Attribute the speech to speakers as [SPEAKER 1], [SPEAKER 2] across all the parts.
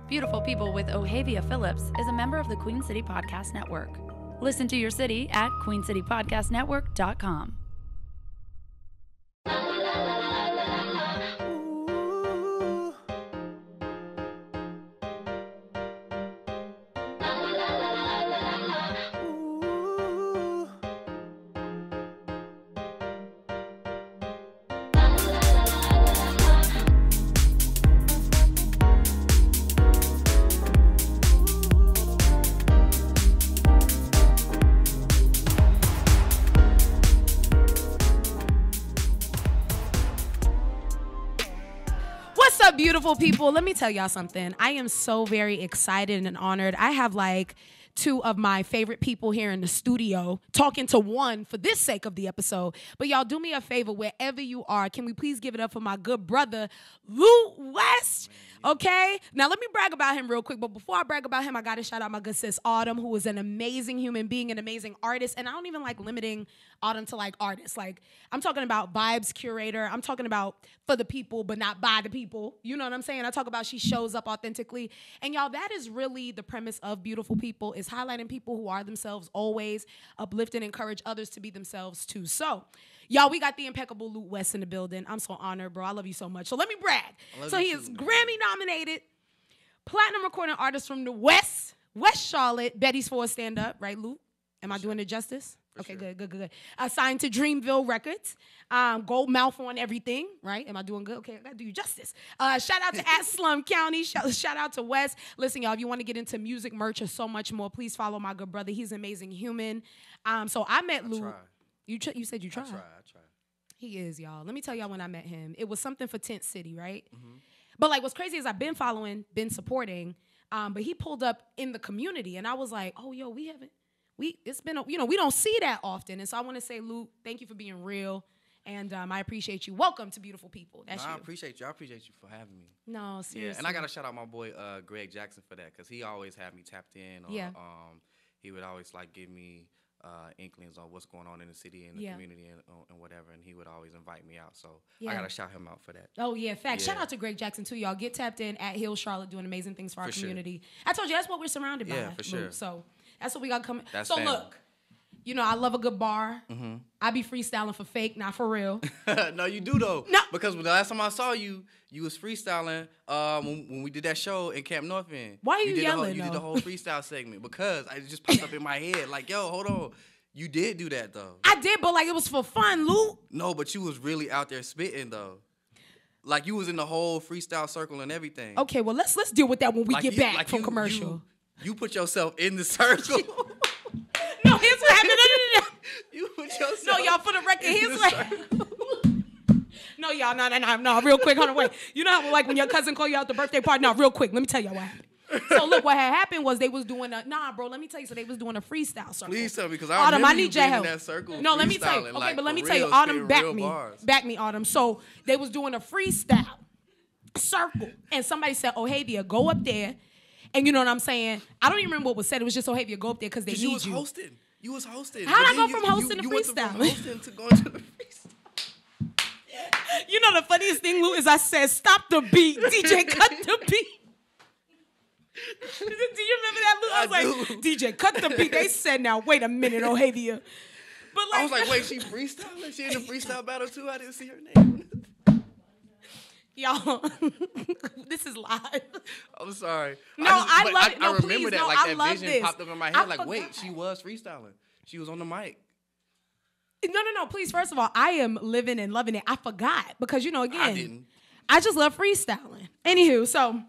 [SPEAKER 1] Beautiful People with Ohavia Phillips is a member of the Queen City Podcast Network. Listen to your city at queencitypodcastnetwork.com.
[SPEAKER 2] Beautiful people, let me tell y'all something. I am so very excited and honored. I have like two of my favorite people here in the studio talking to one for this sake of the episode. But y'all do me a favor, wherever you are, can we please give it up for my good brother, Lute West? Okay? Now, let me brag about him real quick. But before I brag about him, I got to shout out my good sis, Autumn, who is an amazing human being, an amazing artist. And I don't even like limiting Autumn to like artists. Like, I'm talking about vibes curator. I'm talking about for the people, but not by the people. You know what I'm saying? I talk about she shows up authentically. And y'all, that is really the premise of Beautiful People, is highlighting people who are themselves always, uplift and encourage others to be themselves too. So, y'all, we got the impeccable Lute West in the building. I'm so honored, bro. I love you so much. So let me brag. So he is Grammy-nominated platinum recording artist from the West Charlotte, Betty's for a stand-up, right, Lute? Am I doing it justice? Okay, sure. Good. Signed to Dreamville Records. Gold mouth on everything, right? Am I doing good? Okay, I gotta do you justice. Shout out to Slum County. Shout out to West. Listen, y'all, if you want to get into music, merch, or so much more, please follow my good brother. He's an amazing human. So I met Lute. You said you tried? I tried. He is, y'all. Let me tell y'all when I met him. It was something for Tent City, right? Mm-hmm. But like what's crazy is I've been following, been supporting, but he pulled up in the community, and I was like, oh, yo, we don't see that often. And so I want to say, Lute, thank you for being real. And I appreciate you. Welcome to Beautiful People. That's you.
[SPEAKER 3] I appreciate you. I appreciate you for having me.
[SPEAKER 2] No, seriously.
[SPEAKER 3] Yeah, and I got to shout out my boy Greg Jackson for that, because he always had me tapped in. Or, he would always like give me inklings on what's going on in the city and the community and whatever. And he would always invite me out. So I got to shout him out for that.
[SPEAKER 2] Oh, yeah. Fact. Yeah. Shout out to Greg Jackson, too, y'all. Get tapped in at Hill Charlotte, doing amazing things for our community. Sure. I told you, that's what we're surrounded by.
[SPEAKER 3] Yeah, for sure.
[SPEAKER 2] Luke. So that's what we got coming.
[SPEAKER 3] That's
[SPEAKER 2] so
[SPEAKER 3] family.
[SPEAKER 2] Look. You know, I love a good bar. Mm-hmm. I be freestyling for fake, not for real.
[SPEAKER 3] No, you do, though.
[SPEAKER 2] No.
[SPEAKER 3] Because the last time I saw you, you was freestyling when we did that show in Camp North End.
[SPEAKER 2] Why are you yelling,
[SPEAKER 3] You did the whole freestyle segment. Because it just popped up in my head. Like, yo, hold on. You did do that, though.
[SPEAKER 2] I did, but, like, it was for fun, Lute.
[SPEAKER 3] No, but you was really out there spitting, though. Like, you was in the whole freestyle circle and everything.
[SPEAKER 2] Okay, well, let's deal with that when we get back from commercial.
[SPEAKER 3] You put yourself in the circle.
[SPEAKER 2] No, here's what happened.
[SPEAKER 3] You put yourself.
[SPEAKER 2] No, y'all, for the record, here's what happened. No, y'all, no, real quick, hold on, wait. You know how, like, when your cousin call you out the birthday party? No, real quick, let me tell y'all what happened. So, look, what had happened was they was doing let me tell you, so they was doing a freestyle circle.
[SPEAKER 3] Please tell me, because I remember you being in that circle.
[SPEAKER 2] No, let me tell you. Okay, but let me tell you, Autumn, back me, Autumn. So, they was doing a freestyle circle, and somebody said, Ohavia, go up there. And you know what I'm saying? I don't even remember what was said. It was just, Ohavia, go up there because they need you.
[SPEAKER 3] You was hosting.
[SPEAKER 2] How did I go from hosting to freestyle?
[SPEAKER 3] You went from hosting to going to the freestyle.
[SPEAKER 2] You know the funniest thing, Lou, is I said, stop the beat. DJ, cut the beat. Do you remember that, Lou? I was like, DJ, cut the beat. They said, now, wait a minute, Ohavia. But
[SPEAKER 3] I was like, wait, she freestyling? She in the freestyle battle too? I didn't see her name.
[SPEAKER 2] Y'all, this is live.
[SPEAKER 3] I'm sorry.
[SPEAKER 2] No, I love it. No,
[SPEAKER 3] I remember
[SPEAKER 2] please,
[SPEAKER 3] that.
[SPEAKER 2] No,
[SPEAKER 3] like,
[SPEAKER 2] I
[SPEAKER 3] that vision
[SPEAKER 2] this.
[SPEAKER 3] popped up in my head. Like, wait, she was freestyling. She was on the mic.
[SPEAKER 2] No. Please, first of all, I am living and loving it. I forgot because, you know, again,
[SPEAKER 3] I
[SPEAKER 2] I just love freestyling. Anywho, so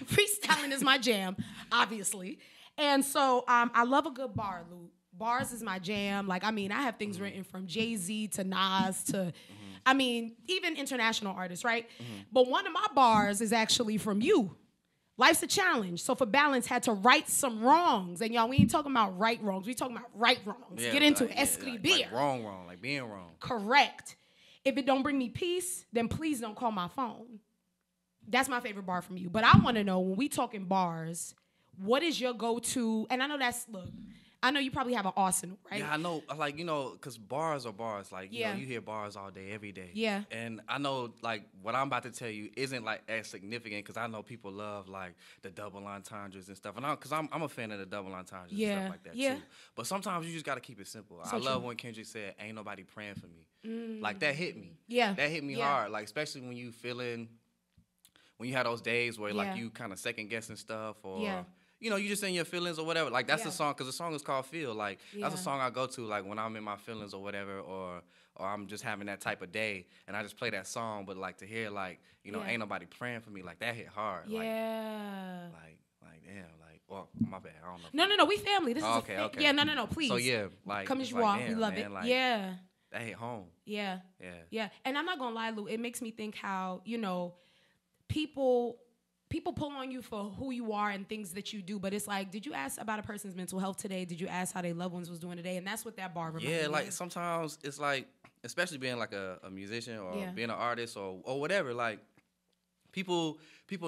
[SPEAKER 2] freestyling is my jam, obviously. And so I love a good bar, Lou. Bars is my jam. Like, I mean, I have things written from Jay-Z to Nas to... I mean, even international artists, right? Mm-hmm. But one of my bars is actually from you. Life's a challenge. So for balance, had to right some wrongs. And y'all, we ain't talking about right wrongs. We talking about right wrongs.
[SPEAKER 3] Yeah,
[SPEAKER 2] get into
[SPEAKER 3] like,
[SPEAKER 2] it. Escribir.
[SPEAKER 3] Like wrong, like being wrong.
[SPEAKER 2] Correct. If it don't bring me peace, then please don't call my phone. That's my favorite bar from you. But I want to know, when we talking bars, what is your go-to? And I know that's, look, I know you probably have an arsenal, right?
[SPEAKER 3] Yeah, I know. Like, because bars are bars. Like, you hear bars all day, every day.
[SPEAKER 2] Yeah.
[SPEAKER 3] And I know, like, what I'm about to tell you isn't, like, as significant because I know people love, like, the double entendres and stuff. And because I'm a fan of the double entendres and stuff like that, too. But sometimes you just got to keep it simple. So I love when Kendrick said, ain't nobody praying for me. Like, that hit me.
[SPEAKER 2] Yeah.
[SPEAKER 3] That hit me hard. Like, especially when you have those days where, like, you kind of second-guessing stuff or... You just in your feelings or whatever. Like, that's the song, because the song is called Feel. Like, that's a song I go to, like, when I'm in my feelings or whatever, or I'm just having that type of day, and I just play that song. But, like, to hear, like, ain't nobody praying for me, like, that hit hard.
[SPEAKER 2] Yeah.
[SPEAKER 3] Like, damn, like, well, my bad. I don't know.
[SPEAKER 2] No, we family. This is
[SPEAKER 3] okay.
[SPEAKER 2] Yeah, no, please.
[SPEAKER 3] So, yeah, like.
[SPEAKER 2] Come as you
[SPEAKER 3] like,
[SPEAKER 2] are.
[SPEAKER 3] damn,
[SPEAKER 2] We love
[SPEAKER 3] man,
[SPEAKER 2] it.
[SPEAKER 3] like,
[SPEAKER 2] Yeah.
[SPEAKER 3] That hit home.
[SPEAKER 2] Yeah.
[SPEAKER 3] Yeah.
[SPEAKER 2] Yeah. And I'm not going to lie, Lou, it makes me think how, people pull on you for who you are and things that you do, but it's like, did you ask about a person's mental health today? Did you ask how their loved ones was doing today? And that's what that bar reminded me.
[SPEAKER 3] Yeah, like sometimes it's like, especially being like a musician or being an artist or whatever, like people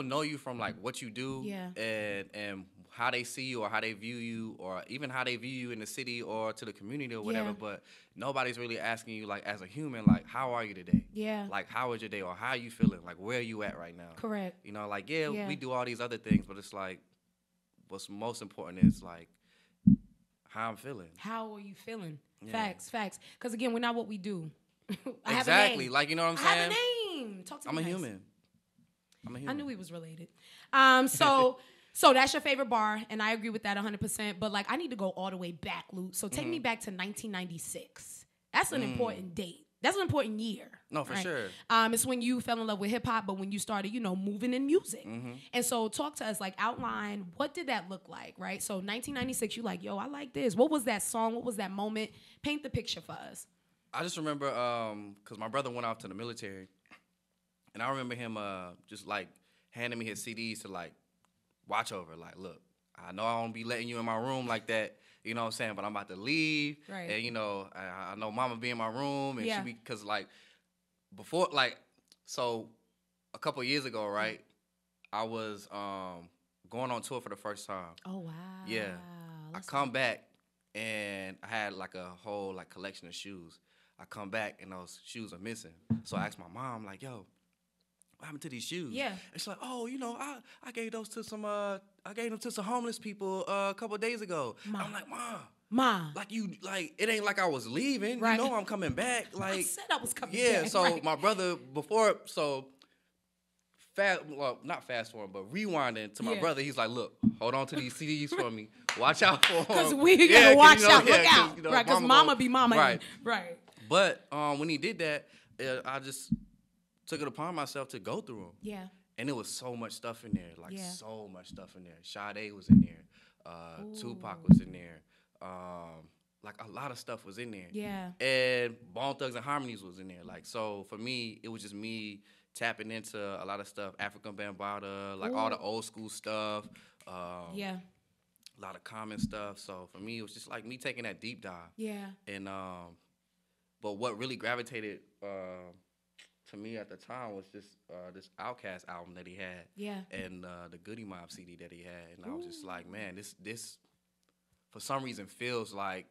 [SPEAKER 3] know you from like what you do and how they see you or how they view you or even how they view you in the city or to the community or whatever, but nobody's really asking you like as a human, like, how are you today?
[SPEAKER 2] Yeah.
[SPEAKER 3] Like, how was your day or how are you feeling? Like, where are you at right now?
[SPEAKER 2] Correct.
[SPEAKER 3] Like, we do all these other things, but it's like what's most important is like how I'm feeling.
[SPEAKER 2] How are you feeling? Yeah. Facts. Because again, we're not what we do. I
[SPEAKER 3] exactly.
[SPEAKER 2] Have a name.
[SPEAKER 3] Like, you know what I'm saying?
[SPEAKER 2] I have a name. Talk to me.
[SPEAKER 3] I'm a
[SPEAKER 2] nice.
[SPEAKER 3] human.
[SPEAKER 2] I knew we was related. So that's your favorite bar, and I agree with that 100%. But, like, I need to go all the way back, Lute. So take me back to 1996. That's an important date. That's an important year.
[SPEAKER 3] No, for sure.
[SPEAKER 2] It's when you fell in love with hip-hop, but when you started, moving in music. And so talk to us, like, outline, what did that look like, right? So 1996, you like, yo, I like this. What was that song? What was that moment? Paint the picture for us.
[SPEAKER 3] I just remember, because my brother went off to the military, and I remember him just, like, handing me his CDs to, like, watch over. Like, look, I know I won't be letting you in my room like that, you know what I'm saying, but I'm about to leave.
[SPEAKER 2] Right.
[SPEAKER 3] And, I know mama be in my room, and she be, because, like, before, like, so a couple years ago, right, I was going on tour for the first time.
[SPEAKER 2] Oh, wow.
[SPEAKER 3] Yeah. I come back, and I had, like, a whole, like, collection of shoes. I come back, and those shoes are missing. So I asked my mom, like, yo, what happened to these shoes?
[SPEAKER 2] Yeah.
[SPEAKER 3] And she's like, oh, I gave those to some, I gave them to some homeless people a couple of days ago.
[SPEAKER 2] Ma.
[SPEAKER 3] I'm like, Mom. Like, it ain't like I was leaving.
[SPEAKER 2] Right.
[SPEAKER 3] I'm coming back. Like,
[SPEAKER 2] I said I was coming back.
[SPEAKER 3] Yeah, so
[SPEAKER 2] right.
[SPEAKER 3] my brother, not fast forward, but rewinding to my brother, he's like, look, hold on to these CDs for me. Watch out for them.
[SPEAKER 2] Because we gotta watch out, look out. Right, because mama be mama.
[SPEAKER 3] Right.
[SPEAKER 2] Right.
[SPEAKER 3] But when he did that, I just took it upon myself to go through them.
[SPEAKER 2] Yeah.
[SPEAKER 3] And there was so much stuff in there, like so much stuff in there. Sade was in there. Tupac was in there. Like a lot of stuff was in there.
[SPEAKER 2] Yeah.
[SPEAKER 3] And Bone Thugs and Harmonies was in there. Like, so for me, it was just me tapping into a lot of stuff. African Bambaataa, like all the old school stuff. A lot of common stuff. So for me, it was just like me taking that deep dive.
[SPEAKER 2] Yeah.
[SPEAKER 3] And but what really gravitated to me at the time was just this Outkast album that he had.
[SPEAKER 2] Yeah.
[SPEAKER 3] And the Goody Mob CD that he had. And I was just like, man, this for some reason feels like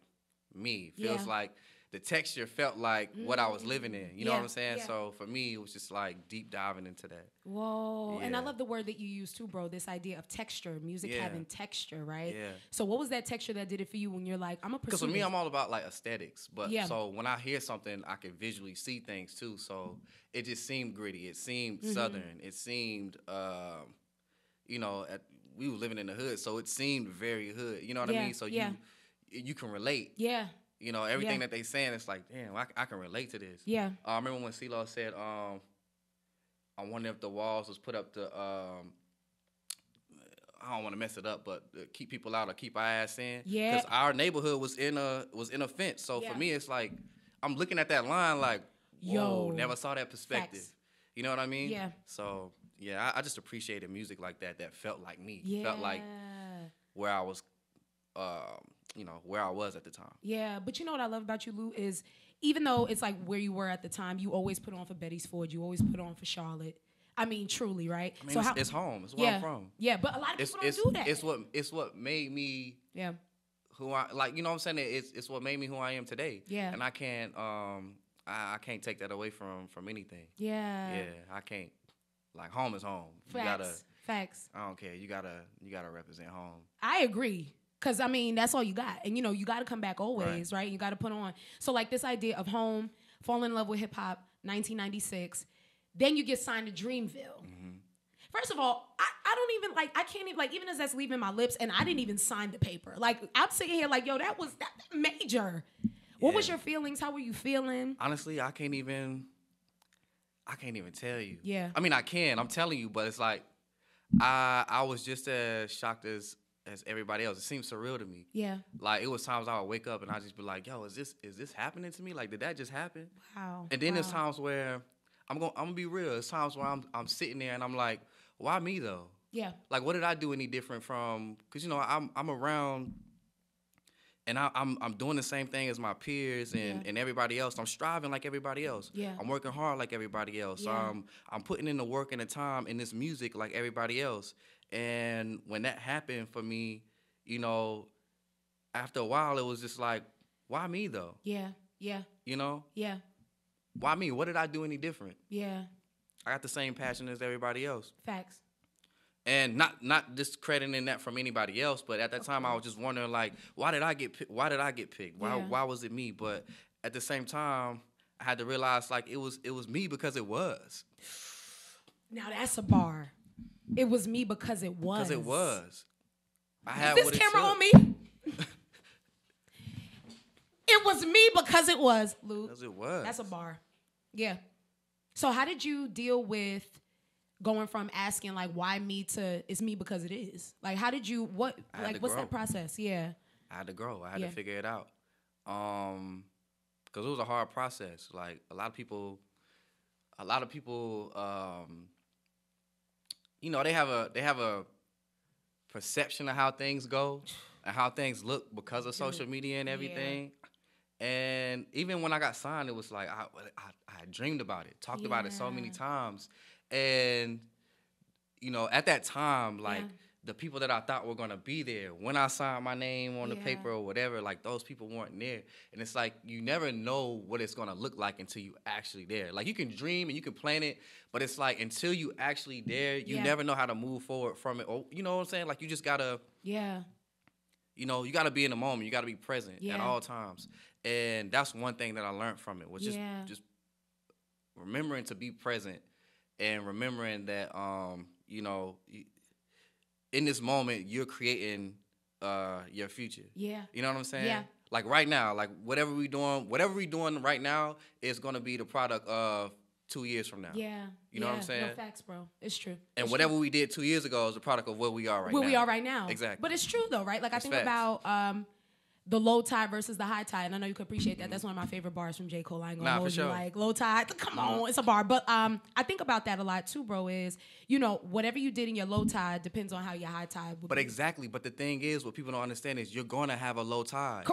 [SPEAKER 3] me. Feels like the texture felt like what I was living in. You know what I'm saying?
[SPEAKER 2] Yeah.
[SPEAKER 3] So for me, it was just like deep diving into that.
[SPEAKER 2] Whoa.
[SPEAKER 3] Yeah.
[SPEAKER 2] And I love the word that you use too, bro. This idea of texture, music having texture, right?
[SPEAKER 3] Yeah.
[SPEAKER 2] So what was that texture that did it for you when you're like, I'm a
[SPEAKER 3] Because for me, I'm all about like aesthetics. But so when I hear something, I can visually see things too. So it just seemed gritty. It seemed southern. It seemed, we were living in the hood, so it seemed very hood. You know what I mean? So you can relate.
[SPEAKER 2] Yeah.
[SPEAKER 3] Everything that they saying, it's like, damn, I can relate to this.
[SPEAKER 2] Yeah.
[SPEAKER 3] I remember when CeeLo said, I wonder if the walls was put up to, I don't want to mess it up, but keep people out or keep our ass in.
[SPEAKER 2] Yeah.
[SPEAKER 3] Because our neighborhood was in a fence. So for me, it's like, I'm looking at that line like, whoa, never saw that perspective.
[SPEAKER 2] Facts.
[SPEAKER 3] You know what I mean?
[SPEAKER 2] Yeah.
[SPEAKER 3] So, yeah, I just appreciated music like that felt like me.
[SPEAKER 2] Yeah.
[SPEAKER 3] Felt like where I was, where I was at the time.
[SPEAKER 2] Yeah, but you know what I love about you, Lou, is even though it's like where you were at the time, you always put on for Betty's Ford. You always put on for Charlotte. I mean, truly, right?
[SPEAKER 3] I mean, it's home. It's where I'm from.
[SPEAKER 2] Yeah, but a lot of people don't do that.
[SPEAKER 3] It's what made me who I like. You know what I'm saying? It's what made me who I am today.
[SPEAKER 2] Yeah.
[SPEAKER 3] And I can't I can't take that away from anything.
[SPEAKER 2] Yeah.
[SPEAKER 3] Yeah, I can't. Like, home is home.
[SPEAKER 2] Facts.
[SPEAKER 3] I don't care. You gotta represent home.
[SPEAKER 2] I agree. Cause I mean, that's all you got. And you gotta come back always, right? You gotta put on. So like this idea of home, fall in love with hip hop, 1996. Then you get signed to Dreamville. Mm-hmm. First of all, I don't even I can't even even as that's leaving my lips, and I didn't even sign the paper. Like, I'm sitting here like, yo, that was that major. What was your feelings? How were you feeling?
[SPEAKER 3] Honestly, I can't even tell you.
[SPEAKER 2] Yeah.
[SPEAKER 3] I mean, I can. I'm telling you, but it's like I was just as shocked as everybody else. It seems surreal to me.
[SPEAKER 2] Yeah.
[SPEAKER 3] Like, it was times I would wake up and I'd just be like, yo, is this happening to me? Like, did that just happen?
[SPEAKER 2] Wow.
[SPEAKER 3] And then there's times where I'm gonna be real. There's times where I'm sitting there and I'm like, why me though?
[SPEAKER 2] Yeah.
[SPEAKER 3] Like, what did I do any different from? Because I'm around, and I'm doing the same thing as my peers and everybody else. I'm striving like everybody else.
[SPEAKER 2] Yeah.
[SPEAKER 3] I'm working hard like everybody else.
[SPEAKER 2] Yeah.
[SPEAKER 3] I'm putting in the work and the time in this music like everybody else. And when that happened for me, after a while, it was just like, why me though?
[SPEAKER 2] Yeah. Yeah. Yeah.
[SPEAKER 3] Why me? What did I do any different?
[SPEAKER 2] Yeah.
[SPEAKER 3] I got the same passion as everybody else.
[SPEAKER 2] Facts.
[SPEAKER 3] And not discrediting that from anybody else, but at that time I was just wondering, like, why did I get picked? Why was it me? But at the same time, I had to realize, like, it was me because it was.
[SPEAKER 2] Now that's a bar. It was me because it was.
[SPEAKER 3] Because it was. I had
[SPEAKER 2] this
[SPEAKER 3] what it
[SPEAKER 2] camera
[SPEAKER 3] took.
[SPEAKER 2] on me? It was me because it was, Lute.
[SPEAKER 3] Because it was.
[SPEAKER 2] That's a bar. Yeah. So how did you deal with going from asking, like, why me to it's me because it is? Like, how did you, what's that process? Yeah.
[SPEAKER 3] I had to grow. I had to figure it out. Because it was a hard process. Like, a lot of people, they have a perception of how things go and how things look because of social media and everything. Yeah. And even when I got signed, it was like I dreamed about it, talked about it so many times. And, at that time, like, the people that I thought were going to be there, when I signed my name on the paper or whatever, like, those people weren't there. And it's like, you never know what it's going to look like until you actually there. Like, you can dream and you can plan it, but it's like, until you actually there, you never know how to move forward from it. Or, you know what I'm saying? Like, you just got to, you got to be in the moment. You got to be present at all times. And that's one thing that I learned from it, was just remembering to be present and remembering that, in this moment, you're creating your future. Yeah. You know what I'm saying? Yeah. Like, right now, like, whatever we doing right now is going to be the product of 2 years from now. Yeah. You know what I'm saying?
[SPEAKER 2] No, facts, bro. It's true.
[SPEAKER 3] And whatever we did 2 years ago is the product of where we are right now.
[SPEAKER 2] Where we are right now.
[SPEAKER 3] Exactly.
[SPEAKER 2] But it's true, though, right? Like, I think
[SPEAKER 3] facts.
[SPEAKER 2] About the low tide versus the high tide, and I know you could appreciate that. That's one of my favorite bars from J. Cole. I ain't gonna hold you. Like, low tide, come on, it's a bar. But I think about that a lot too, bro, is, whatever you did in your low tide depends on how your high tide would be.
[SPEAKER 3] Exactly. But the thing is, what people don't understand is you're gonna have a low tide.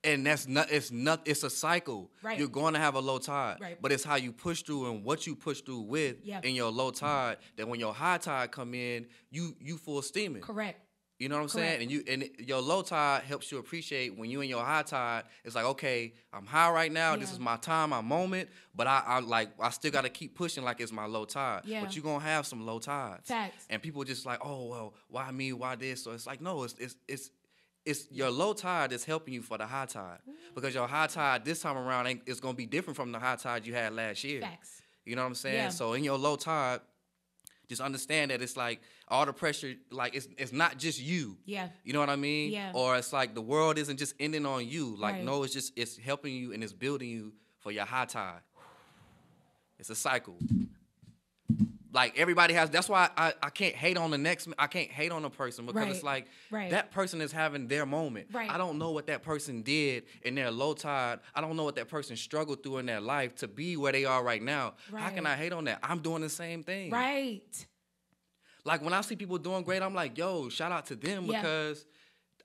[SPEAKER 3] And it's a cycle. Right. You're going to have a low tide. Right. But it's how you push through and what you push through with in your low tide, that when your high tide come in, you full steaming.
[SPEAKER 2] Correct.
[SPEAKER 3] You know what I'm saying? And your low tide helps you appreciate when you in your high tide. It's like, okay, I'm high right now. Yeah. This is my time, my moment. But I still got to keep pushing like it's my low tide. Yeah. But you're going to have some low tides. Facts. And people just like, oh, well, why me? Why this? So it's like, no, it's your low tide that's helping you for the high tide. Because your high tide this time around is going to be different from the high tide you had last year. Facts. You know what I'm saying? Yeah. So in your low tide, just understand that it's like all the pressure, like it's not just you. Yeah. You know what I mean? Yeah. Or it's like the world isn't just ending on you. Like, no, it's helping you and it's building you for your high tide. It's a cycle. Like, everybody has, that's why I can't hate on I can't hate on a person, because it's like, that person is having their moment. Right. I don't know what that person did in their low tide. I don't know what that person struggled through in their life to be where they are right now. Right. How can I hate on that? I'm doing the same thing. Right. Like, when I see people doing great, I'm like, yo, shout out to them, because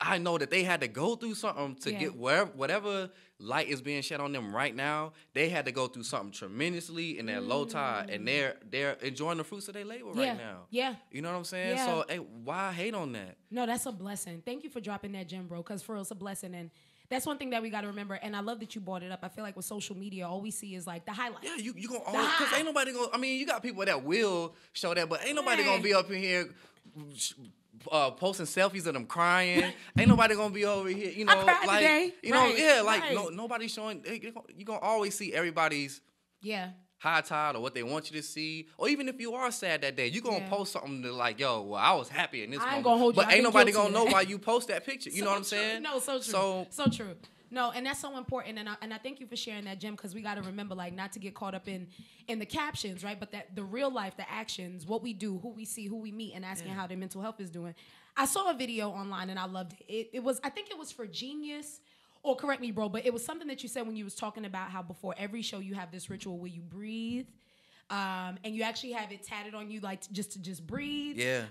[SPEAKER 3] I know that they had to go through something to get whatever light is being shed on them right now. They had to go through something tremendously in that low tide, and they're enjoying the fruits of their labor right now.
[SPEAKER 2] Yeah,
[SPEAKER 3] you know what I'm saying?
[SPEAKER 2] Yeah.
[SPEAKER 3] So, hey, why hate on that?
[SPEAKER 2] No, that's a blessing. Thank you for dropping that gem, bro. Because for real, it's a blessing, and that's one thing that we got to remember. And I love that you brought it up. I feel like with social media, all we see is like the highlights.
[SPEAKER 3] Yeah, you gonna always, because ain't nobody gonna. I mean, you got people that will show that, but ain't nobody gonna be up in here. Posting selfies of them crying. Ain't nobody gonna be over here, you know,
[SPEAKER 2] I cried
[SPEAKER 3] like
[SPEAKER 2] today.
[SPEAKER 3] you know, nobody's showing. You gonna always see everybody's high tide or what they want you to see, or even if you are sad that day, you gonna post something to like, yo, well, I was happy in this moment.
[SPEAKER 2] Ain't gonna hold you.
[SPEAKER 3] But ain't nobody gonna know why you post that picture. You know what I'm saying?
[SPEAKER 2] No, so true. So true. No, and that's so important, and I thank you for sharing that, Jim, because we got to remember, like, not to get caught up in the captions, right? But that the real life, the actions, what we do, who we see, who we meet, and asking how their mental health is doing. I saw a video online, and I loved it. It was, I think it was for Genius, or correct me, bro, but it was something that you said when you was talking about how before every show you have this ritual where you breathe. And you actually have it tatted on you, like to just breathe.
[SPEAKER 3] Yeah.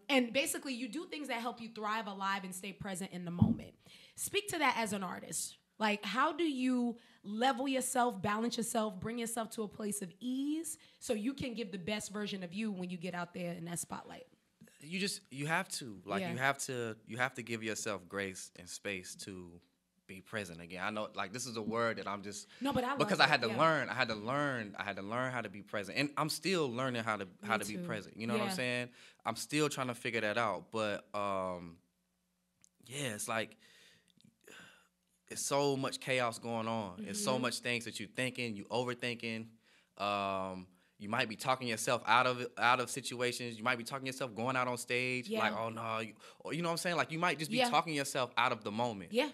[SPEAKER 2] And basically, you do things that help you thrive, alive, and stay present in the moment. Speak to that as an artist. Like, how do you level yourself, balance yourself, bring yourself to a place of ease so you can give the best version of you when you get out there in that spotlight?
[SPEAKER 3] You have to. Like, you have to give yourself grace and space to be present again. I know, like, this is a word that I'm just because I had to learn how to be present, and I'm still learning how to be present. You know what I'm saying? I'm still trying to figure that out, but it's like it's so much chaos going on. Mm-hmm. It's so much things that you're thinking, you overthinking. You might be talking yourself out of situations. You might be talking yourself going out on stage, like, oh no, or you know what I'm saying? Like, you might just be talking yourself out of the moment. Yeah.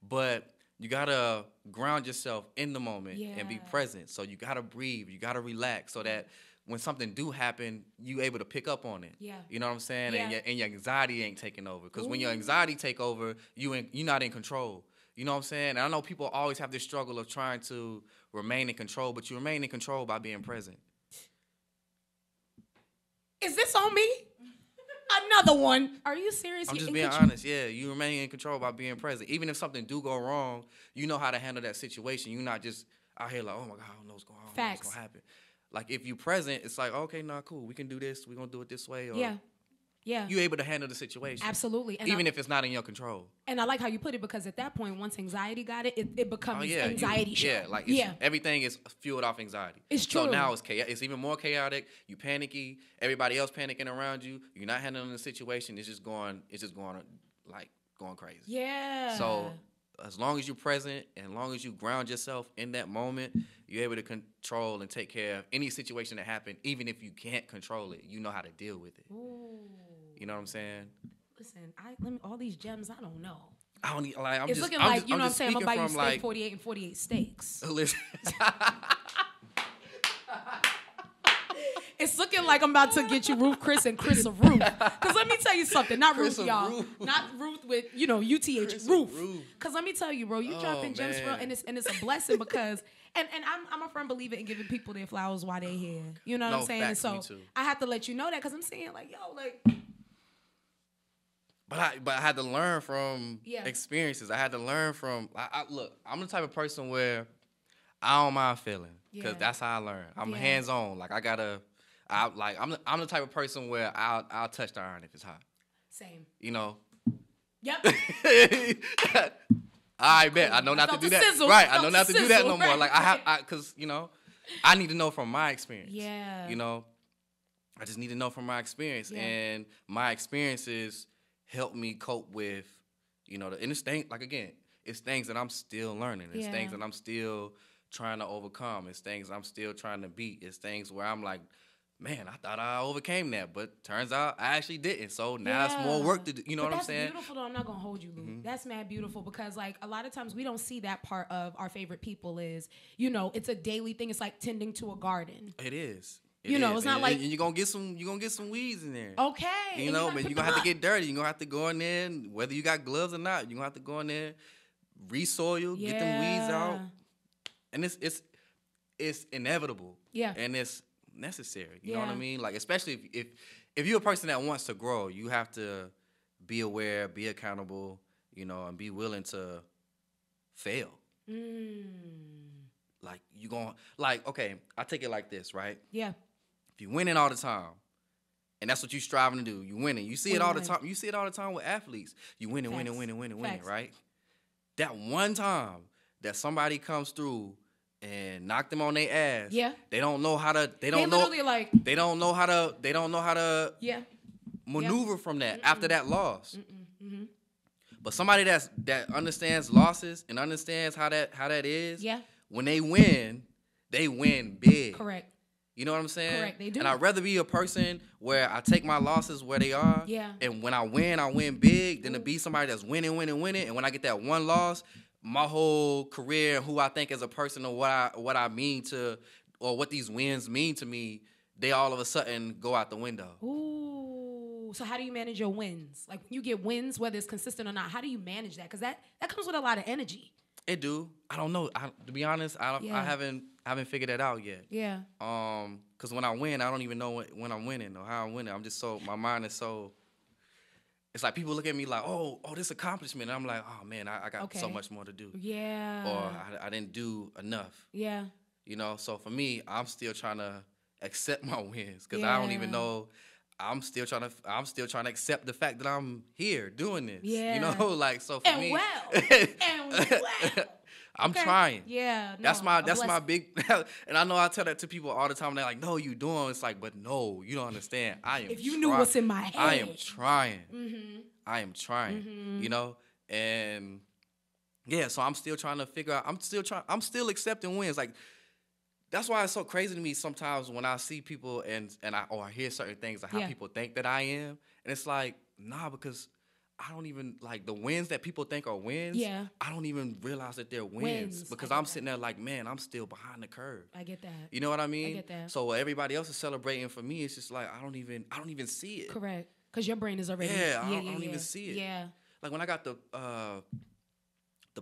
[SPEAKER 3] But you gotta ground yourself in the moment and be present. So you gotta breathe, you gotta relax, so that when something do happen, you able to pick up on it. Yeah. You know what I'm saying? Yeah. And your anxiety ain't taking over. Because when your anxiety take over, you're not in control. You know what I'm saying? And I know people always have this struggle of trying to remain in control, but you remain in control by being present.
[SPEAKER 2] Is this on me? Another one. Are you serious?
[SPEAKER 3] I'm just being honest. Yeah, you remain in control by being present. Even if something do go wrong, you know how to handle that situation. You're not just out here like, oh my God, I don't know what's going on.
[SPEAKER 2] Facts.
[SPEAKER 3] What's going to happen? Like, if you present, it's like, okay, nah, cool. We can do this. We're going to do it this way. Or you're able to handle the situation.
[SPEAKER 2] Absolutely. And
[SPEAKER 3] even if it's not in your control.
[SPEAKER 2] And I like how you put it, because at that point, once anxiety got it, it becomes anxiety show.
[SPEAKER 3] Yeah, like everything is fueled off anxiety.
[SPEAKER 2] It's true.
[SPEAKER 3] So now it's even more chaotic. You panicky. Everybody else panicking around you. You're not handling the situation. It's just going crazy. Yeah. So as long as you're present and as long as you ground yourself in that moment, you're able to control and take care of any situation that happened, even if you can't control it. You know how to deal with it. Ooh. You know what I'm saying?
[SPEAKER 2] Listen, all these gems, I don't know.
[SPEAKER 3] I don't like.
[SPEAKER 2] It's looking like, you know what I'm saying? I'm about you steak 48 and 48 steaks.
[SPEAKER 3] Listen.
[SPEAKER 2] It's looking like I'm about to get you Chris and Ruth. Because let me tell you something. Not Ruth, y'all. Ruth. Not Ruth with, UTH. Ruth. Because let me tell you, bro, you dropping gems, bro, and it's a blessing because, and I'm a firm believer in giving people their flowers while they're here. You know what I'm saying?
[SPEAKER 3] Facts,
[SPEAKER 2] and so I have to let you know that because I'm saying, like, yo, like.
[SPEAKER 3] But I had to learn from experiences. I had to learn from, look, I'm the type of person where I don't mind feeling because that's how I learn. I'm hands-on. Like, I'm the type of person where I'll touch the iron if it's hot.
[SPEAKER 2] Same.
[SPEAKER 3] You know?
[SPEAKER 2] Yep.
[SPEAKER 3] I bet. I know not to do that.
[SPEAKER 2] Sizzle.
[SPEAKER 3] Right. I know not to do that no more. Like, because, I need to know from my experience.
[SPEAKER 2] Yeah.
[SPEAKER 3] I just need to know from my experience. Yeah. And my experiences help me cope with, and it's things, like, again, it's things that I'm still learning. It's things that I'm still trying to overcome. It's things I'm still trying to beat. It's things where I'm like, man, I thought I overcame that, but turns out I actually didn't. So now it's more work to do. You know what I'm saying?
[SPEAKER 2] That's beautiful, though. I'm not going to hold you, Lou. Mm-hmm. That's mad beautiful because, like, a lot of times we don't see that part of our favorite people is, it's a daily thing. It's like tending to a garden.
[SPEAKER 3] It is.
[SPEAKER 2] It's not like...
[SPEAKER 3] And you're going to get some weeds in there.
[SPEAKER 2] Okay.
[SPEAKER 3] But you're going to have to get dirty. You're going to have to go in there, and whether you got gloves or not, you're going to have to go in there, re-soil, get them weeds out. And it's inevitable. Yeah. And it's necessary. You know what I mean? Like, especially if you're a person that wants to grow, you have to be aware, be accountable, you know, and be willing to fail. Like, you going, like, okay, I take it like this, right?
[SPEAKER 2] Yeah.
[SPEAKER 3] If you're winning all the time, and that's what you're striving to do, you winning. You see it all the time. You see it all the time with athletes. You winning, winning, right? That one time that somebody comes through and knock them on their ass.
[SPEAKER 2] Yeah.
[SPEAKER 3] They don't know how to. They don't know how to.
[SPEAKER 2] Yeah.
[SPEAKER 3] Maneuver from that after that loss. But somebody that understands losses and understands how that is.
[SPEAKER 2] Yeah.
[SPEAKER 3] When they win big.
[SPEAKER 2] Correct.
[SPEAKER 3] You know what I'm saying?
[SPEAKER 2] Correct. They do.
[SPEAKER 3] And I'd rather be a person where I take my losses where they are.
[SPEAKER 2] Yeah.
[SPEAKER 3] And when I win big than to be somebody that's winning. And when I get that one loss, my whole career and who I think as a person or what I mean to, or what these wins mean to me, they all of a sudden go out the window.
[SPEAKER 2] Ooh. So how do you manage your wins? Like, when you get wins, whether it's consistent or not, how do you manage that? Because that comes with a lot of energy.
[SPEAKER 3] It do. I don't know. To be honest, I haven't figured that out yet.
[SPEAKER 2] Yeah.
[SPEAKER 3] Because when I win, I don't even know when I'm winning or how I'm winning. I'm just my mind is so. It's like people look at me like, oh, this accomplishment. And I'm like, oh man, I got so much more to do.
[SPEAKER 2] Yeah.
[SPEAKER 3] Or I didn't do enough.
[SPEAKER 2] Yeah.
[SPEAKER 3] You know, so for me, I'm still trying to accept my wins because I don't even know. I'm still trying to accept the fact that I'm here doing this. Yeah. You know, like, so for me. I'm trying.
[SPEAKER 2] Yeah. No,
[SPEAKER 3] that's my big, and I know I tell that to people all the time. They're like, no, you doing. It's like, but no, you don't understand. I am.
[SPEAKER 2] If you knew what's in my head.
[SPEAKER 3] I am trying. I am trying. You know, and yeah, so I'm still trying to figure out. I'm still accepting wins. Like, that's why it's so crazy to me sometimes when I see people and I hear certain things of how people think that I am, and it's like, nah, because I don't even, like, the wins that people think are wins, I don't even realize that they're wins because I'm sitting there like, man, I'm still behind the curve.
[SPEAKER 2] I get that.
[SPEAKER 3] You know what I mean?
[SPEAKER 2] I get that.
[SPEAKER 3] So what everybody else is celebrating, for me, it's just like, I don't even see it.
[SPEAKER 2] Correct. Because your brain is already.
[SPEAKER 3] I don't even see it.
[SPEAKER 2] Yeah.
[SPEAKER 3] Like, when I got the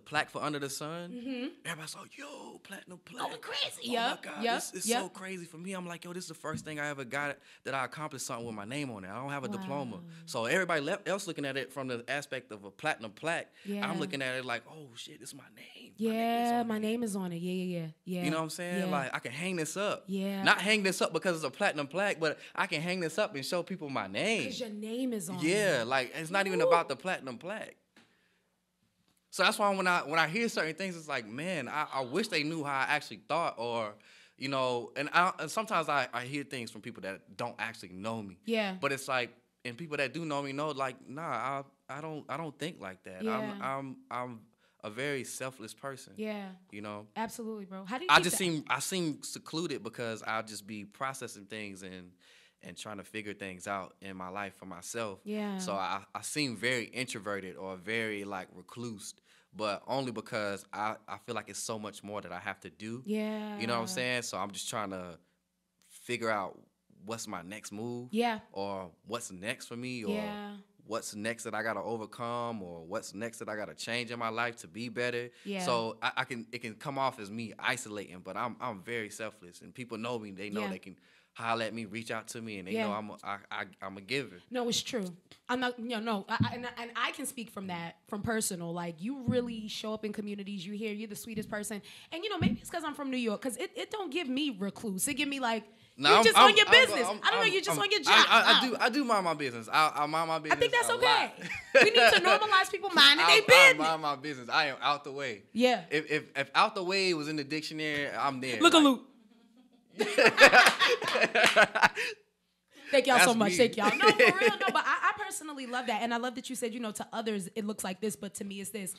[SPEAKER 3] plaque for Under the Sun, everybody's like, yo, platinum plaque.
[SPEAKER 2] Oh, crazy.
[SPEAKER 3] Oh my God, it's so crazy for me. I'm like, yo, this is the first thing I ever got that I accomplished something with my name on it. I don't have a diploma. So everybody else looking at it from the aspect of a platinum plaque, I'm looking at it like, oh shit, it's my name.
[SPEAKER 2] My name is on it. Yeah.
[SPEAKER 3] You know what I'm saying?
[SPEAKER 2] Yeah.
[SPEAKER 3] Like, I can hang this up.
[SPEAKER 2] Yeah.
[SPEAKER 3] Not hang this up because it's a platinum plaque, but I can hang this up and show people my name.
[SPEAKER 2] Because your name is on it.
[SPEAKER 3] Yeah, like, it's not even about the platinum plaque. So that's why when I hear certain things, it's like, man, I wish they knew how I actually thought, or, you know, and sometimes I hear things from people that don't actually know me. Yeah. But it's like, and people that do know me know, like, nah, I don't think like that. Yeah. I'm a very selfless person. Yeah. You know. Absolutely, bro. How do you? I seem secluded because I'll just be processing things and trying to figure things out in my life for myself. Yeah. So I seem very introverted or very, like, recluse, but only because I feel like it's so much more that I have to do. Yeah. You know what I'm saying? So I'm just trying to figure out what's my next move. Yeah. Or what's next for me, or what's next that I gotta overcome, or what's next that I gotta change in my life to be better. Yeah. So it can come off as me isolating, but I'm very selfless, and people know me. They know they can holler at me, reach out to me, and they know I'm a giver. No, it's true. I'm not, and I can speak from that, from personal. Like, you really show up in communities. You're the sweetest person, and maybe it's because I'm from New York, because it don't give me recluse. It give me like, no, you're just on your business. I don't know. You're just on your job. I do mind my business. I mind my business. I think that's okay. We need to normalize people minding their business. I mind my business. I am out the way. Yeah. If out the way was in the dictionary, I'm there. Look, like, Lute. Thank y'all so much. Thank y'all. No, for real. No, but I personally love that. And I love that you said, to others it looks like this, but to me it's this.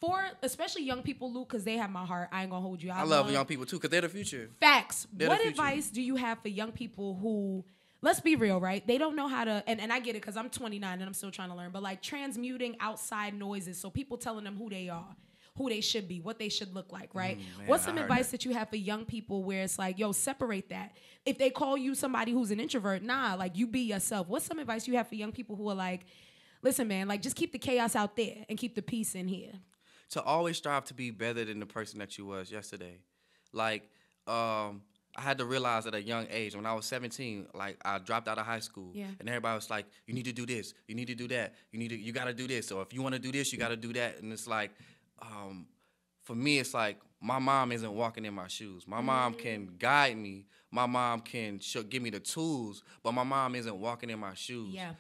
[SPEAKER 3] For especially young people, Luke, because they have my heart. I ain't gonna hold you. I love young people too, because they're the future. Facts. What advice do you have for young people who, let's be real, right? They don't know how to, and I get it because I'm 29 and I'm still trying to learn, but like transmuting outside noises. So people telling them who they are, who they should be, what they should look like, right? Man, what's some advice that you have for young people where it's like, yo, separate that? If they call you somebody who's an introvert, nah, like, you be yourself. What's some advice you have for young people who are like, listen, man, like, just keep the chaos out there and keep the peace in here? To always strive to be better than the person that you was yesterday. Like, I had to realize at a young age, when I was 17, like I dropped out of high school, and everybody was like, "You need to do this, you need to do that, you got to do this, or if you want to do this, you got to do that." And it's like, for me, it's like my mom isn't walking in my shoes. My mom can guide me. My mom can give me the tools, but my mom isn't walking in my shoes.
[SPEAKER 2] Yeah.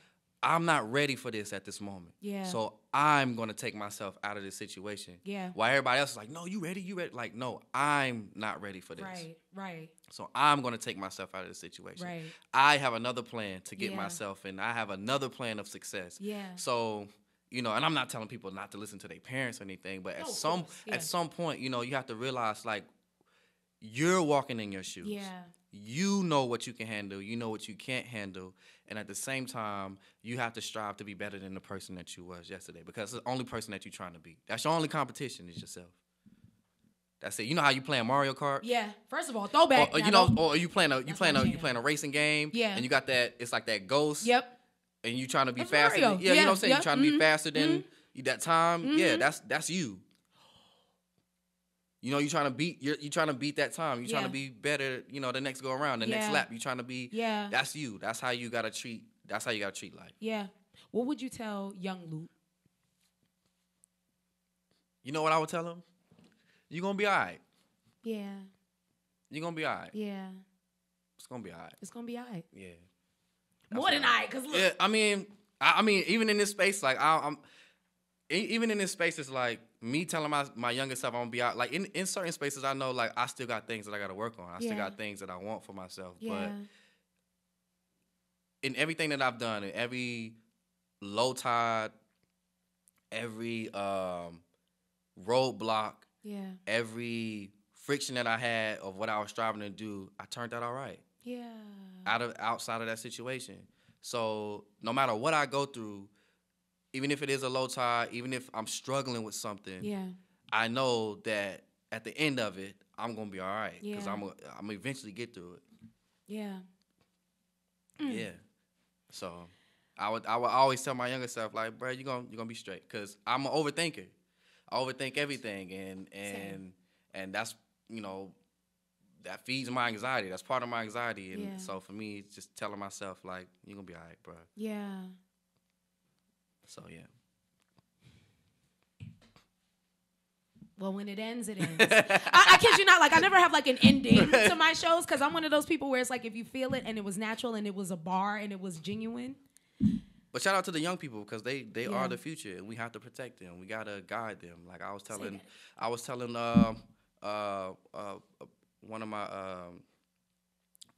[SPEAKER 3] I'm not ready for this at this moment.
[SPEAKER 2] Yeah.
[SPEAKER 3] So I'm going to take myself out of this situation.
[SPEAKER 2] Yeah.
[SPEAKER 3] While everybody else is like, no, you ready? You ready? Like, no, I'm not ready for this.
[SPEAKER 2] Right.
[SPEAKER 3] So I'm going to take myself out of the situation.
[SPEAKER 2] Right.
[SPEAKER 3] I have another plan to get myself, and I have another plan of success.
[SPEAKER 2] Yeah.
[SPEAKER 3] So, you know, and I'm not telling people not to listen to their parents or anything, but at some point, you know, you have to realize, like, you're walking in your shoes.
[SPEAKER 2] Yeah.
[SPEAKER 3] You know what you can handle. You know what you can't handle. And at the same time, you have to strive to be better than the person that you was yesterday, because it's the only person that you're trying to be. That's your only competition is yourself. That's it. You know how you playing Mario Kart?
[SPEAKER 2] Yeah. First of all, throwback.
[SPEAKER 3] Or you know, or you playing a racing game.
[SPEAKER 2] Yeah.
[SPEAKER 3] And you got that. It's like that ghost.
[SPEAKER 2] Yep.
[SPEAKER 3] And you trying to be
[SPEAKER 2] That's
[SPEAKER 3] faster.
[SPEAKER 2] Mario.
[SPEAKER 3] You know what I'm saying?
[SPEAKER 2] Yep.
[SPEAKER 3] You trying to be faster than that time. Yeah. That's you. You know, you trying to beat that time. You trying to be better. You know, the next go around, the next lap. You trying to be.
[SPEAKER 2] Yeah.
[SPEAKER 3] That's you. That's how you gotta treat. That's how you gotta treat life.
[SPEAKER 2] Yeah. What would you tell young Lute?
[SPEAKER 3] You know what I would tell him? You gonna be all right.
[SPEAKER 2] Yeah.
[SPEAKER 3] You gonna be all right.
[SPEAKER 2] Yeah.
[SPEAKER 3] It's gonna be all right.
[SPEAKER 2] It's gonna be all right.
[SPEAKER 3] Yeah.
[SPEAKER 2] More than all right, cause look.
[SPEAKER 3] Yeah. I mean, even in this space, like even in this space, it's like me telling my younger self I'm gonna be out. Like in certain spaces, I know like I still got things that I gotta work on. I still got things that I want for myself.
[SPEAKER 2] Yeah.
[SPEAKER 3] But in everything that I've done, in every low tide, every roadblock, every friction that I had of what I was striving to do, I turned out all right.
[SPEAKER 2] Yeah.
[SPEAKER 3] Outside of that situation. So no matter what I go through, even if it is a low tide, even if I'm struggling with something, I know that at the end of it, I'm gonna be all right, because I'm gonna eventually get through it.
[SPEAKER 2] Yeah.
[SPEAKER 3] Yeah. So I would always tell my younger self, like, bro, you're gonna be straight, because I'm an overthinker. I overthink everything, and that's, you know, that feeds my anxiety. That's part of my anxiety, and so for me, it's just telling myself, like, you're gonna be all right, bro.
[SPEAKER 2] Yeah.
[SPEAKER 3] So yeah.
[SPEAKER 2] Well, when it ends, it ends. I kid you not. Like, I never have like an ending to my shows, because I'm one of those people where it's like, if you feel it and it was natural and it was a bar and it was genuine.
[SPEAKER 3] But shout out to the young people, because they are the future, and we have to protect them. We gotta guide them. Like I was telling one of my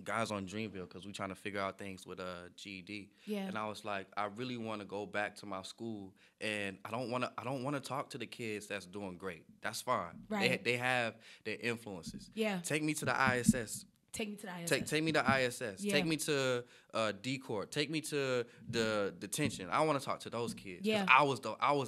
[SPEAKER 3] guys on Dreamville, because we trying to figure out things with GED. Yeah. And I was like, I really want to go back to my school, and I don't want to talk to the kids that's doing great. That's fine. Right. They have their influences. Yeah. Take me to the ISS.
[SPEAKER 2] Take me to the ISS.
[SPEAKER 3] Take me to ISS. Yeah. Take me to D-Court. Take me to the detention. I want to talk to those kids. Yeah. I was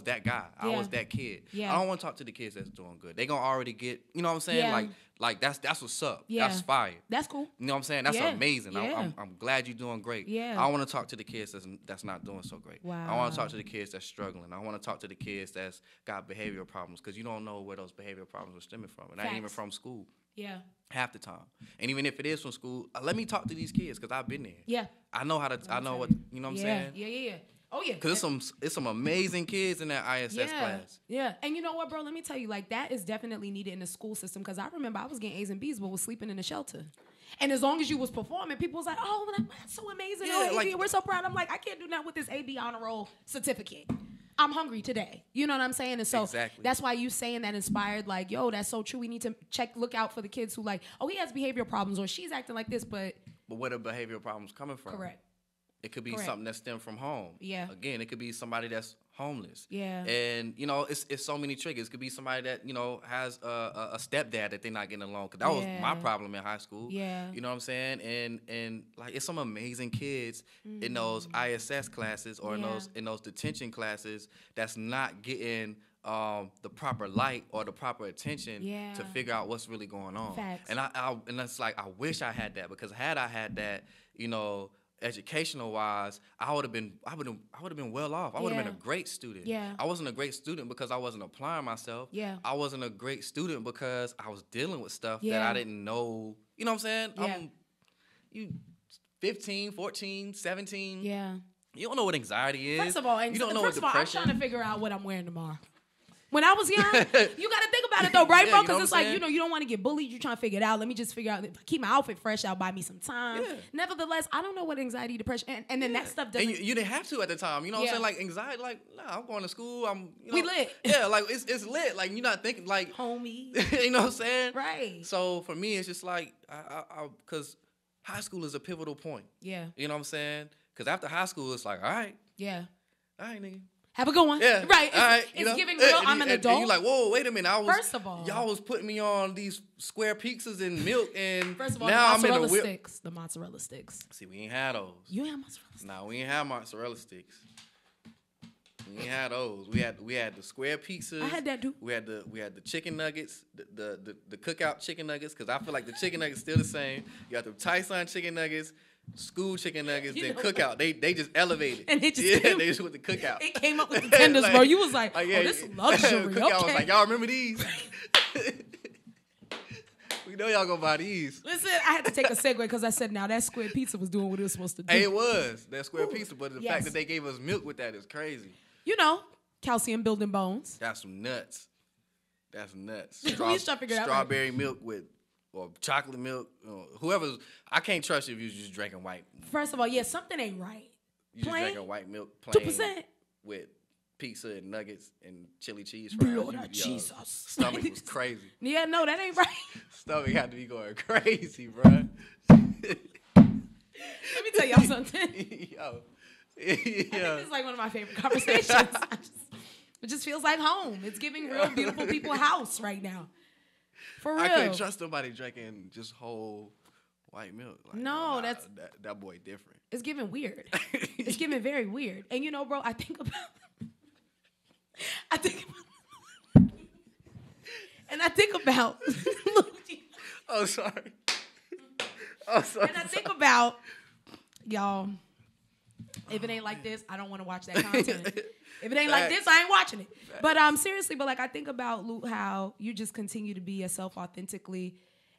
[SPEAKER 3] that guy. Yeah. I was that kid. Yeah. I don't want to talk to the kids that's doing good. They gonna already get, you know what I'm saying? Yeah. Like that's what's up. Yeah. That's fire.
[SPEAKER 2] That's cool.
[SPEAKER 3] You know what I'm saying? That's amazing. Yeah. I'm glad you're doing great. Yeah. I want to talk to the kids that's not doing so great. Wow. I want to talk to the kids that's struggling. I want to talk to the kids that's got behavioral problems, because you don't know where those behavioral problems are stemming from. And that ain't even from school. Yeah. Half the time. And even if it is from school, let me talk to these kids, because I've been there. Yeah. I know how to, I know what, you know what I'm saying?
[SPEAKER 2] Yeah. Oh, yeah.
[SPEAKER 3] Because it's some amazing kids in that ISS class.
[SPEAKER 2] Yeah. And you know what, bro? Let me tell you, like, that is definitely needed in the school system, because I remember I was getting A's and B's, but was sleeping in a shelter. And as long as you was performing, people was like, oh, that's so amazing. Yeah, like, we're so proud. I'm like, I can't do that with this AB honor roll certificate. I'm hungry today. You know what I'm saying? And so that's why you saying that inspired, like, yo, that's so true. We need to look out for the kids who like, oh, he has behavioral problems, or she's acting like this, but
[SPEAKER 3] where the behavioral problems coming from? Correct. It could be something that stemmed from home. Yeah. Again, it could be somebody that's homeless. Yeah. And, you know, it's so many triggers. It could be somebody that, you know, has a stepdad that they're not getting along. Because that was my problem in high school. Yeah. You know what I'm saying? And like, it's some amazing kids in those ISS classes, or in those detention classes, that's not getting the proper light or the proper attention to figure out what's really going on. Facts. And it's like, I wish I had that, because had I had that, you know, educational wise, I would have been well off. I would have been a great student. Yeah. I wasn't a great student because I wasn't applying myself. Yeah. I wasn't a great student because I was dealing with stuff that I didn't know You know what I'm saying?
[SPEAKER 2] Yeah.
[SPEAKER 3] You 15, 14, 17.
[SPEAKER 2] Yeah.
[SPEAKER 3] You don't know what anxiety is.
[SPEAKER 2] First of all,
[SPEAKER 3] you don't know what depression.
[SPEAKER 2] I'm trying to figure out what I'm wearing tomorrow. When I was young, you got to think about it though, right, bro? Because it's like, you don't want to get bullied. You're trying to figure it out. Let me just figure out, keep my outfit fresh. I'll buy me some time. Yeah. Nevertheless, I don't know what anxiety, depression, and then that stuff doesn't.
[SPEAKER 3] And you didn't have to at the time. You know what I'm saying? Like anxiety, like, nah, I'm going to school.
[SPEAKER 2] We lit.
[SPEAKER 3] Yeah, like it's lit. Like you're not thinking like.
[SPEAKER 2] Homie.
[SPEAKER 3] You know what I'm saying?
[SPEAKER 2] Right.
[SPEAKER 3] So for me, it's just like, because high school is a pivotal point.
[SPEAKER 2] Yeah.
[SPEAKER 3] You know what I'm saying? Because after high school, it's like, all right.
[SPEAKER 2] Yeah.
[SPEAKER 3] All right, nigga.
[SPEAKER 2] Have a good one.
[SPEAKER 3] Yeah.
[SPEAKER 2] Right.
[SPEAKER 3] All right.
[SPEAKER 2] It's giving real. I'm an adult.
[SPEAKER 3] And you're like, whoa, wait a minute.
[SPEAKER 2] First of all,
[SPEAKER 3] y'all was putting me on these square pizzas and milk, and
[SPEAKER 2] first of all,
[SPEAKER 3] now
[SPEAKER 2] the mozzarella
[SPEAKER 3] I'm in the
[SPEAKER 2] sticks. The mozzarella sticks.
[SPEAKER 3] See, we ain't had those.
[SPEAKER 2] You ain't have mozzarella sticks.
[SPEAKER 3] Nah, we ain't have mozzarella sticks. We ain't had those. We had the square pizzas.
[SPEAKER 2] I had that too.
[SPEAKER 3] We had the chicken nuggets, the cookout chicken nuggets, because I feel like the chicken nuggets still the same. You got the Tyson chicken nuggets, school chicken nuggets, then cookout. They just elevated.
[SPEAKER 2] And it just
[SPEAKER 3] they just went to cookout.
[SPEAKER 2] It came up with the tenders, like, bro. You was like, oh, this is luxury.
[SPEAKER 3] Cookout was like, y'all remember these? We know y'all gonna buy these.
[SPEAKER 2] Listen, I had to take a segue because I said, now that square pizza was doing what it was supposed to do.
[SPEAKER 3] Hey, it was that square pizza, but the fact that they gave us milk with that is crazy.
[SPEAKER 2] You know, calcium building bones.
[SPEAKER 3] That's some nuts. That's nuts.
[SPEAKER 2] Strawberry
[SPEAKER 3] milk or chocolate milk. Whoever's, I can't trust you if you're just drinking white.
[SPEAKER 2] First of all, yeah, something ain't right.
[SPEAKER 3] You just drinking white milk plain
[SPEAKER 2] 2%
[SPEAKER 3] with pizza and nuggets and chili cheese fries.
[SPEAKER 2] Blood of Jesus.
[SPEAKER 3] Stomach was crazy.
[SPEAKER 2] Yeah, no, that ain't right.
[SPEAKER 3] Stomach had to be going crazy, bro. Let
[SPEAKER 2] me tell y'all something.
[SPEAKER 3] Yo.
[SPEAKER 2] I think this is like one of my favorite conversations. It just feels like home. It's giving real beautiful people a house right now. For real.
[SPEAKER 3] I couldn't trust somebody drinking just whole white milk. Like,
[SPEAKER 2] no,
[SPEAKER 3] that boy different.
[SPEAKER 2] It's giving weird. It's giving very weird. And you know, bro, I think about
[SPEAKER 3] Oh, sorry. Oh, sorry.
[SPEAKER 2] And I think about, y'all, if it ain't like this, I don't want to watch that content. If it ain't like this, I ain't watching it. But seriously, but like I think about, Lute, how you just continue to be yourself authentically.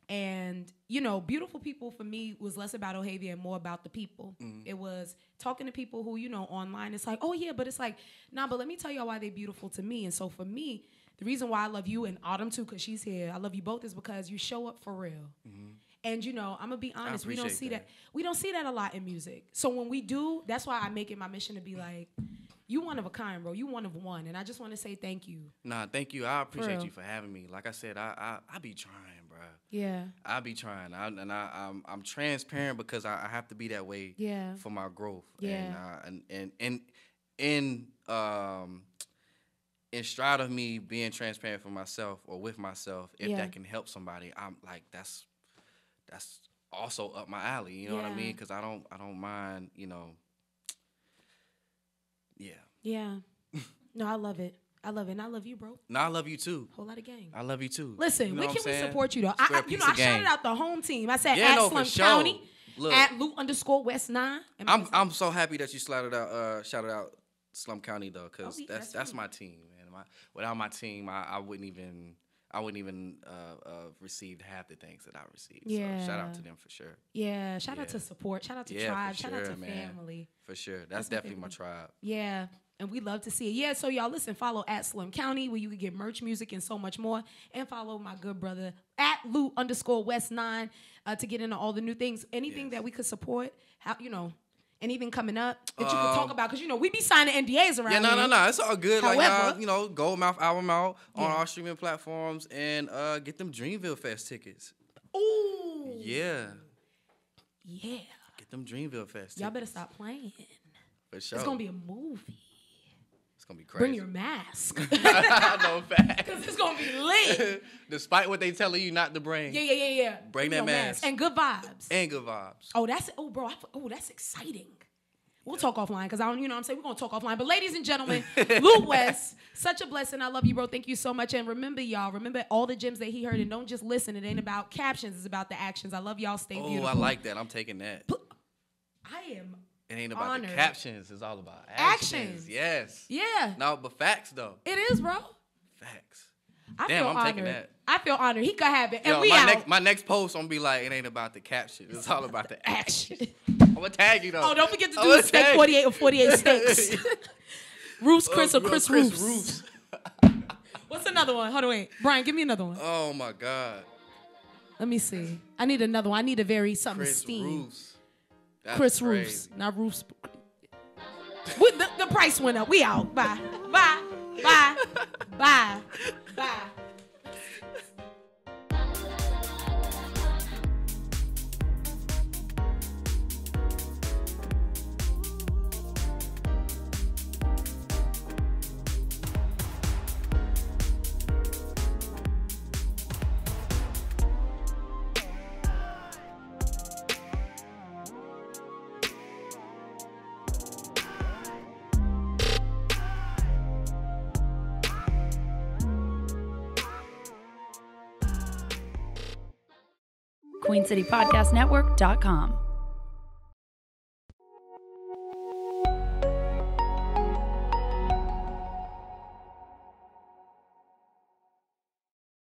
[SPEAKER 2] And, you know, beautiful people for me was less about Ohavia and more about the people. Mm-hmm. It was talking to people who, you know, online, it's like, oh, yeah, but it's like, nah, but let me tell y'all why they're beautiful to me. And so for me, the reason why I love you and Autumn, too, because she's here, I love you both, is because you show up for real. Mm-hmm. And, you know, I'm going to be honest, we don't see that. We don't see that a lot in music. So when we do, that's why I make it my mission to be like, you one of a kind, bro. You one of one. And I just want to say thank you.
[SPEAKER 3] Nah, thank you. I appreciate you for having me. Like I said, I be trying, bro.
[SPEAKER 2] Yeah.
[SPEAKER 3] I be trying. I'm transparent because I have to be that way for my growth.
[SPEAKER 2] Yeah.
[SPEAKER 3] And in stride of me being transparent for myself or with myself, if that can help somebody, I'm like, that's also up my alley. You know what I mean? Because I don't mind, you know. Yeah.
[SPEAKER 2] Yeah. No, I love it. I love it. And I love you, bro.
[SPEAKER 3] No, I love you too.
[SPEAKER 2] Whole lot of gang.
[SPEAKER 3] I love you too.
[SPEAKER 2] Listen,
[SPEAKER 3] you know
[SPEAKER 2] where can we support you though? I shouted out the home team. I said
[SPEAKER 3] for sure.
[SPEAKER 2] County.
[SPEAKER 3] Look,
[SPEAKER 2] at Lute_West 9.
[SPEAKER 3] I'm so happy that you shouted out Slum County though, because that's my team, man. Without my team, I wouldn't even received half the things that I received.
[SPEAKER 2] Yeah.
[SPEAKER 3] So shout out to them for sure.
[SPEAKER 2] Yeah. Shout out to support. Shout out to tribe.
[SPEAKER 3] Shout
[SPEAKER 2] out to
[SPEAKER 3] man.
[SPEAKER 2] family.
[SPEAKER 3] For sure. That's definitely my tribe.
[SPEAKER 2] Yeah. And we love to see it. Yeah, so y'all listen, follow at Slim County where you can get merch, music, and so much more. And follow my good brother at Lute_West 9 to get into all the new things. Anything that we could support, anything coming up that you could talk about. Because, we be signing NDAs around here.
[SPEAKER 3] No. It's all good.
[SPEAKER 2] However,
[SPEAKER 3] like, Goldmouth album out on our streaming platforms and get them Dreamville Fest tickets.
[SPEAKER 2] Ooh.
[SPEAKER 3] Yeah.
[SPEAKER 2] Yeah.
[SPEAKER 3] Get them Dreamville Fest tickets.
[SPEAKER 2] Y'all better stop playing.
[SPEAKER 3] For sure.
[SPEAKER 2] It's going to be a movie.
[SPEAKER 3] It's going to be crazy.
[SPEAKER 2] Bring your mask.
[SPEAKER 3] No facts.
[SPEAKER 2] Because it's going to be lit.
[SPEAKER 3] Despite what they telling you not to bring.
[SPEAKER 2] Yeah.
[SPEAKER 3] Bring that mask.
[SPEAKER 2] And good vibes.
[SPEAKER 3] Oh,
[SPEAKER 2] that's exciting. We'll talk offline because we're going to talk offline. But ladies and gentlemen, Lute West, such a blessing. I love you, bro. Thank you so much. And remember all the gems that he heard. And don't just listen. It ain't about captions. It's about the actions. I love y'all. Stay beautiful.
[SPEAKER 3] Oh, I like that. I'm taking that.
[SPEAKER 2] I am
[SPEAKER 3] It ain't about
[SPEAKER 2] honored.
[SPEAKER 3] the captions. It's all about actions. Yes.
[SPEAKER 2] Yeah.
[SPEAKER 3] No, but facts, though.
[SPEAKER 2] It is, bro.
[SPEAKER 3] Facts. I'm taking that.
[SPEAKER 2] I feel honored. He could have it. And
[SPEAKER 3] Yo,
[SPEAKER 2] we out.
[SPEAKER 3] My next post, I'm going to be like, it ain't about the caption. It's all about the action. I'm going to tag you, though.
[SPEAKER 2] Oh, don't forget to do steak 48 or 48 steaks. Roofs Chris or Chris Roofs. What's another one? Hold on, wait. Brian, give me another one.
[SPEAKER 3] Oh, my God.
[SPEAKER 2] Let me see. I need another one. I need a very something
[SPEAKER 3] Chris
[SPEAKER 2] steam.
[SPEAKER 3] Roofs.
[SPEAKER 2] Chris
[SPEAKER 3] crazy.
[SPEAKER 2] Roofs. Not Roofs. The price went up. We out. Bye. Bye. Bye. Bye. Bye.
[SPEAKER 1] QueenCityPodcastNetwork.com.